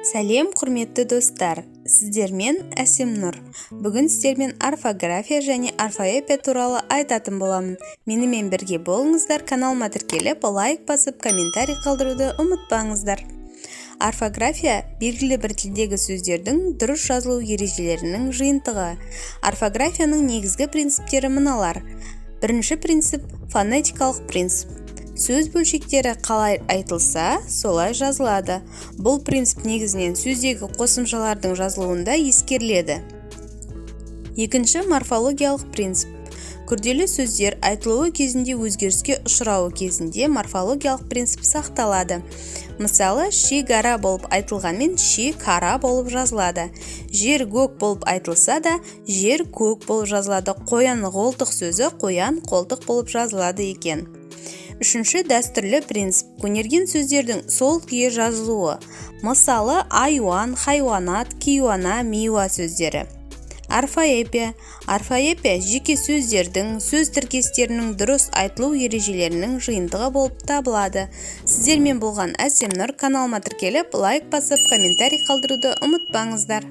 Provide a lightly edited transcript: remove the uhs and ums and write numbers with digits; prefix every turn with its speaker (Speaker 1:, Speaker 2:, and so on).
Speaker 1: Сәлем, құрметті достар! Сіздермен Әсем Нұр. Бүгін сіздермен орфография және орфоэпия туралы айтатын боламын. Менімен бірге болыңыздар, каналыма тіркеліп, лайк басып, комментарий қалдыруды ұмытпаңыздар. Орфография белгілі бір тілдегі сөздердің дұрыс жазылу ережелерінің жиынтығы. Орфографияның негізгі принциптері мыналар. Бірінші принцип – фонетикалық принцип. Сөз бөлшектері қалай айтылса, солай жазылады. Бұл принцип негізінен сөздегі қосымшалардың жазылуында ескеріледі. Екінші – морфологиялық принцип. Күрделі сөздер айтылуы кезінде өзгеріске ұшырауы кезінде морфологиялық принцип сақталады. Мысалы, шекара болып айтылғанмен шекара болып жазылады. Жер көк болып айтылса да, жер көк болып жазылады. Қоян қолтық сөзі қоян қолтық болып жазылады екен. Үшінші дәстүрлі принцип – көнерген сөздердің сол күйі жазылуы. Мысалы, айуан, хайуанат, кейуана, миуа сөздері. Орфоэпия. Орфоэпия жеке сөздердің, сөз тіркестерінің дұрыс айтылу ережелерінің жиынтығы болып табылады. Сіздермен болған Әсем Нұр. Каналыма тіркеліп, лайк басып, комментарий қалдыруды ұмытпаңыздар.